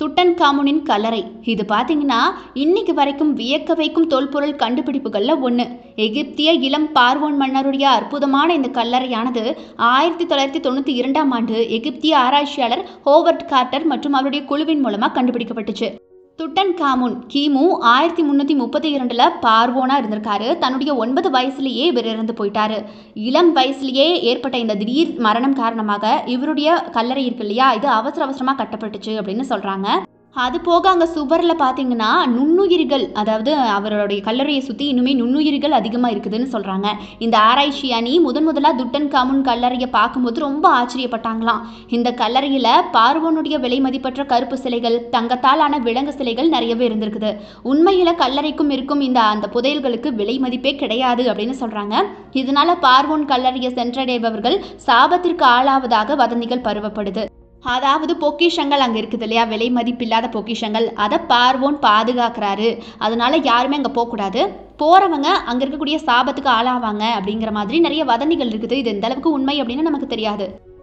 துட்டன் காமுனின் கல்லறை. இது பார்த்தீங்கன்னா இன்னைக்கு வரைக்கும் வியக்க வைக்கும் தொல்பொருள் கண்டுபிடிப்புகள்ல ஒன்று. எகிப்திய இளம் பார்வோன் மன்னருடைய அற்புதமான இந்த கல்லறையானது 1992ஆம் ஆண்டு எகிப்திய ஆராய்ச்சியாளர் ஹோவர்ட் கார்ட்டர் மற்றும் அவருடைய குழுவின் மூலமாக கண்டுபிடிக்கப்பட்டுச்சு. துட்டன் காமுன் கிமு 1332 பார்வோனா இருந்திருக்காரு. தன்னுடைய 9 வயசுலேயே இவர் இறந்து போயிட்டாரு. இளம் வயசுலேயே ஏற்பட்ட இந்த திடீர் மரணம் காரணமாக இவருடைய கல்லறை இருக்கு இல்லையா, இது அவசர அவசரமாக கட்டப்பட்டுச்சு அப்படின்னு சொல்றாங்க. அது போக அங்கே சுவரில் பார்த்தீங்கன்னா நுண்ணுயிர்கள், அதாவது அவருடைய கல்லறையை சுற்றி இன்னுமே நுண்ணுயிர்கள் அதிகமாக இருக்குதுன்னு சொல்கிறாங்க. இந்த ஆராய்ச்சி அணி முதலாக துட்டன் காமுன் கல்லறையை பார்க்கும்போது ரொம்ப ஆச்சரியப்பட்டாங்களாம். இந்த கல்லறையில் பார்வோனுடைய விலை மதிப்பற்ற கருப்பு சிலைகள், தங்கத்தால் ஆன விலங்கு சிலைகள் நிறையவே இருந்திருக்குது. உண்மையில் கல்லறைக்கும் இருக்கும் அந்த புதையல்களுக்கு விலை மதிப்பே கிடையாது அப்படின்னு சொல்கிறாங்க. இதனால பார்வோன் கல்லறையை சென்றடைபவர்கள் சாபத்திற்கு ஆளாவதாக வதந்திகள் பரவப்படுது. அதாவது பொக்கிஷங்கள் அங்கே இருக்குது இல்லையா, விலை மதிப்பில்லாத பொக்கிஷங்கள், அதை பார்வோன் பாதுகாக்கிறாரு. அதனால யாருமே அங்கே போகக்கூடாது, போகிறவங்க அங்கே இருக்கக்கூடிய சாபத்துக்கு ஆளாவாங்க அப்படிங்கிற மாதிரி நிறைய வதந்திகள் இருக்குது. இது எந்த அளவுக்கு உண்மை அப்படின்னு நமக்கு தெரியாது.